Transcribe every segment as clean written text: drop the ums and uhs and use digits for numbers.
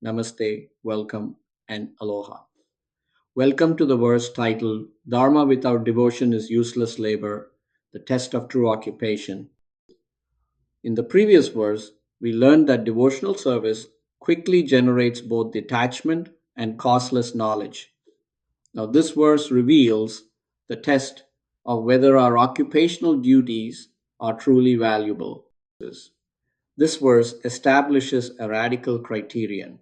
Namaste, welcome, and aloha. Welcome to the verse titled Dharma without devotion is useless labor, the test of true occupation. In the previous verse, we learned that devotional service quickly generates both detachment and costless knowledge. Now, this verse reveals the test of whether our occupational duties are truly valuable. This verse establishes a radical criterion.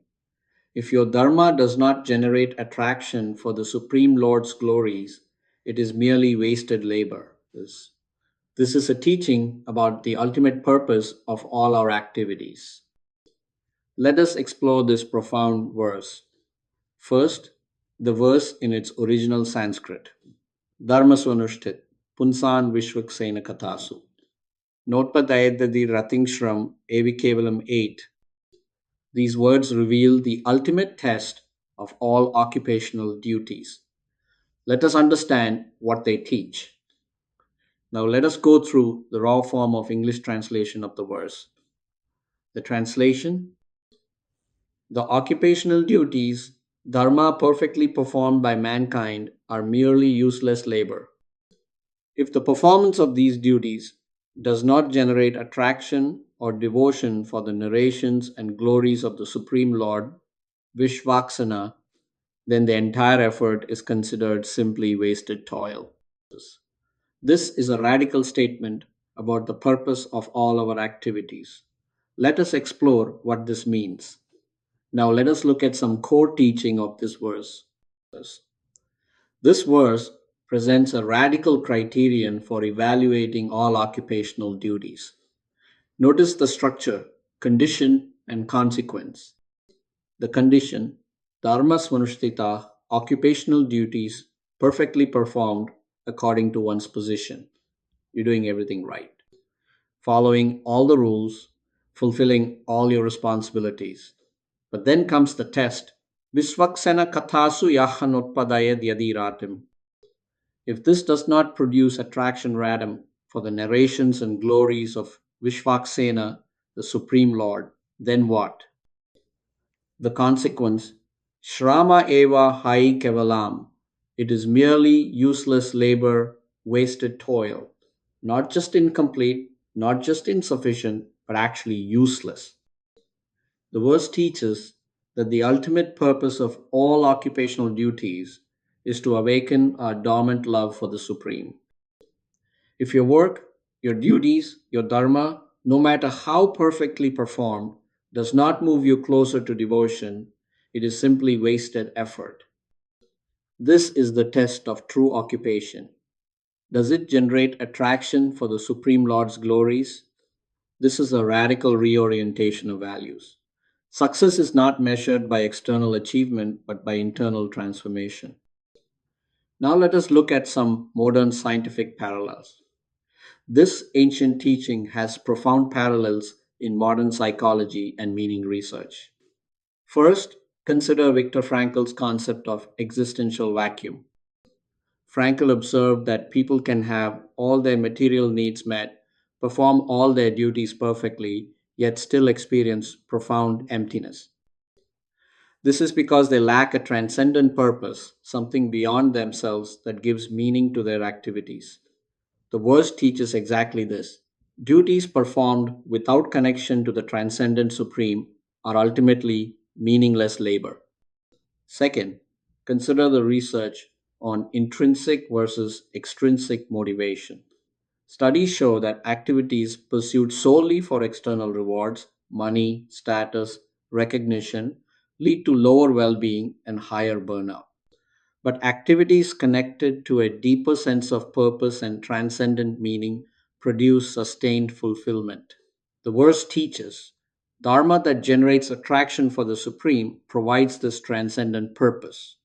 If your dharma does not generate attraction for the Supreme Lord's glories, it is merely wasted labor. This is a teaching about the ultimate purpose of all our activities. Let us explore this profound verse. First, the verse in its original Sanskrit. Dharma swanushthit, punsan Viṣvaksena kathasu. Notpadayadadi ratingshram evikevalam 8. These words reveal the ultimate test of all occupational duties. Let us understand what they teach. Now, let us go through the raw form of English translation of the verse. The translation: the occupational duties, dharma perfectly performed by mankind, are merely useless labor. If the performance of these duties does not generate attraction or devotion for the narrations and glories of the Supreme Lord, Viṣvaksena, then the entire effort is considered simply wasted toil. This is a radical statement about the purpose of all our activities. Let us explore what this means. Now, let us look at some core teaching of this verse. This verse presents a radical criterion for evaluating all occupational duties. Notice the structure, condition, and consequence. The condition: dharma svanushtita, occupational duties perfectly performed according to one's position. You're doing everything right, following all the rules, fulfilling all your responsibilities. But then comes the test. Viṣvaksena kathasu yahanotpadaya yadiratim. If this does not produce attraction radam for the narrations and glories of Viṣvaksena, the Supreme Lord, then what? The consequence: Shrama eva hai kevalam. It is merely useless labor, wasted toil. Not just incomplete, not just insufficient, but actually useless. The verse teaches that the ultimate purpose of all occupational duties is to awaken our dormant love for the Supreme. If your work, your duties, your dharma, no matter how perfectly performed, does not move you closer to devotion, it is simply wasted effort. This is the test of true occupation. Does it generate attraction for the Supreme Lord's glories? This is a radical reorientation of values. Success is not measured by external achievement but by internal transformation. Now let us look at some modern scientific parallels. This ancient teaching has profound parallels in modern psychology and meaning research. First, consider Viktor Frankl's concept of existential vacuum. Frankl observed that people can have all their material needs met, perform all their duties perfectly, yet still experience profound emptiness. This is because they lack a transcendent purpose, something beyond themselves that gives meaning to their activities. The verse teaches exactly this. Duties performed without connection to the transcendent supreme are ultimately meaningless labor. Second, consider the research on intrinsic versus extrinsic motivation. Studies show that activities pursued solely for external rewards, money, status, recognition, lead to lower well being and higher burnout. But activities connected to a deeper sense of purpose and transcendent meaning produce sustained fulfillment. The verse teaches Dharma that generates attraction for the Supreme provides this transcendent purpose.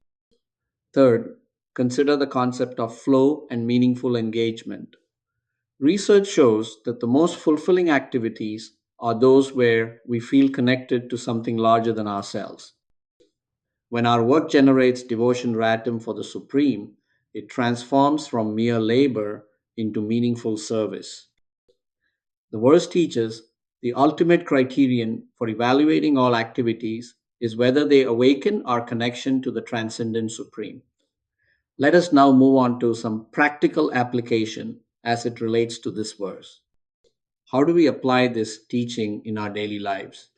Third, consider the concept of flow and meaningful engagement. Research shows that the most fulfilling activities are those where we feel connected to something larger than ourselves. When our work generates devotion ratam for the Supreme, it transforms from mere labor into meaningful service. The verse teaches the ultimate criterion for evaluating all activities is whether they awaken our connection to the transcendent supreme. Let us now move on to some practical application as it relates to this verse. How do we apply this teaching in our daily lives?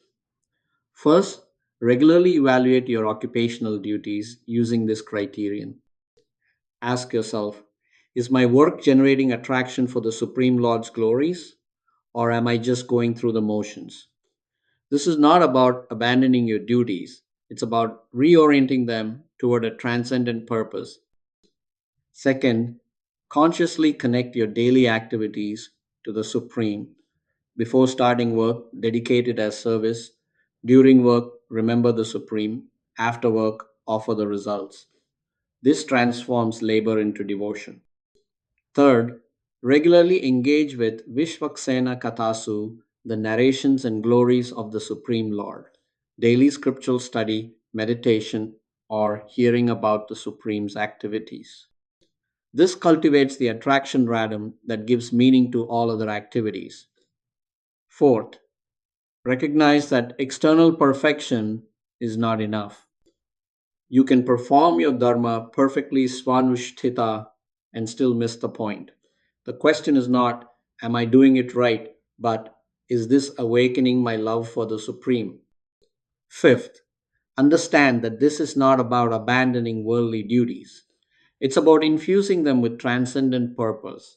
First, regularly evaluate your occupational duties using this criterion. Ask yourself, is my work generating attraction for the Supreme Lord's glories, or am I just going through the motions? This is not about abandoning your duties, it's about reorienting them toward a transcendent purpose. Second, consciously connect your daily activities to the Supreme. Before starting work, dedicate it as service. During work, remember the Supreme. After work, offer the results. This transforms labor into devotion. Third, regularly engage with Viṣvaksena Kathasu, the narrations and glories of the Supreme Lord. Daily scriptural study, meditation, or hearing about the Supreme's activities. This cultivates the attraction radom that gives meaning to all other activities. Fourth, recognize that external perfection is not enough. You can perform your dharma perfectly svanushtita and still miss the point. The question is not, am I doing it right, but is this awakening my love for the Supreme? Fifth, understand that this is not about abandoning worldly duties. It's about infusing them with transcendent purpose.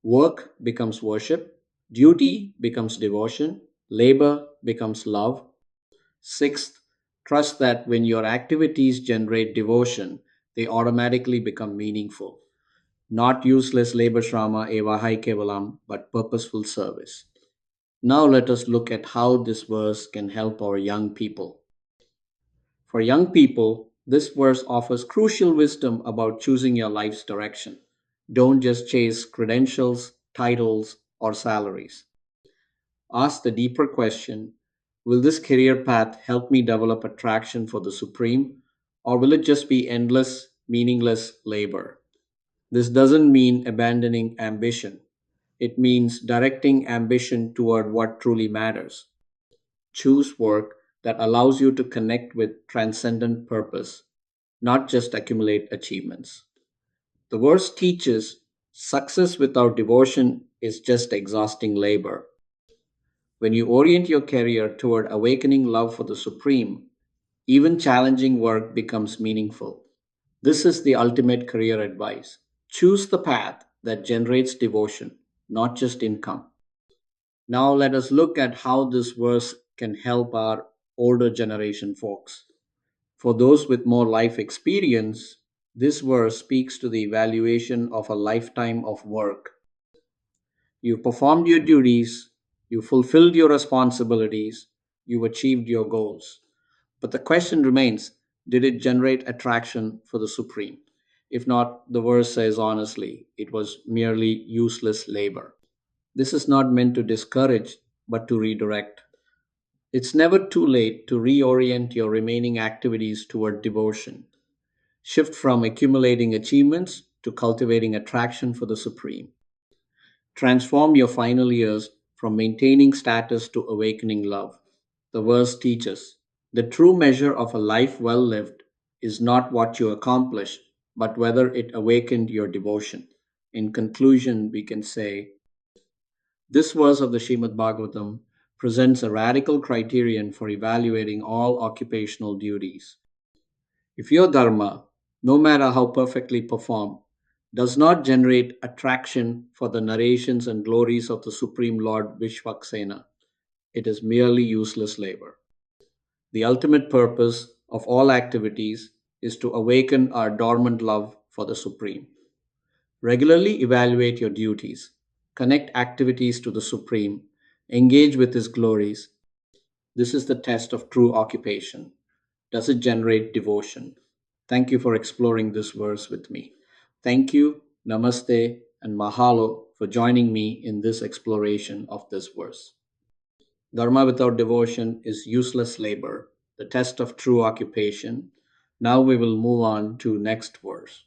Work becomes worship, duty becomes devotion, labor becomes love. Sixth, trust that when your activities generate devotion, they automatically become meaningful. Not useless labor shrama evahai kevalam, but purposeful service. Now let us look at how this verse can help our young people. For young people, this verse offers crucial wisdom about choosing your life's direction. Don't just chase credentials, titles, or salaries. Ask the deeper question, will this career path help me develop attraction for the Supreme, or will it just be endless, meaningless labor? This doesn't mean abandoning ambition. It means directing ambition toward what truly matters. Choose work that allows you to connect with transcendent purpose, not just accumulate achievements. The verse teaches success without devotion is just exhausting labor. When you orient your career toward awakening love for the Supreme, even challenging work becomes meaningful. This is the ultimate career advice. Choose the path that generates devotion, not just income. Now, let us look at how this verse can help our older generation folks. For those with more life experience, this verse speaks to the evaluation of a lifetime of work. You performed your duties, you fulfilled your responsibilities, you achieved your goals. But the question remains, did it generate attraction for the Supreme? If not, the verse says honestly, it was merely useless labor. This is not meant to discourage, but to redirect. It's never too late to reorient your remaining activities toward devotion. Shift from accumulating achievements to cultivating attraction for the Supreme. Transform your final years from maintaining status to awakening love. The verse teaches the true measure of a life well lived is not what you accomplished, but whether it awakened your devotion. In conclusion, we can say this verse of the Srimad Bhagavatam presents a radical criterion for evaluating all occupational duties. If your dharma, no matter how perfectly performed, does not generate attraction for the narrations and glories of the Supreme Lord Viṣvaksena, it is merely useless labor. The ultimate purpose of all activities is to awaken our dormant love for the Supreme. Regularly evaluate your duties, connect activities to the Supreme, engage with His glories. This is the test of true occupation. Does it generate devotion? Thank you for exploring this verse with me. Thank you, namaste, and mahalo for joining me in this exploration of this verse. Dharma without devotion is useless labor, the test of true occupation. Now we will move on to next verse.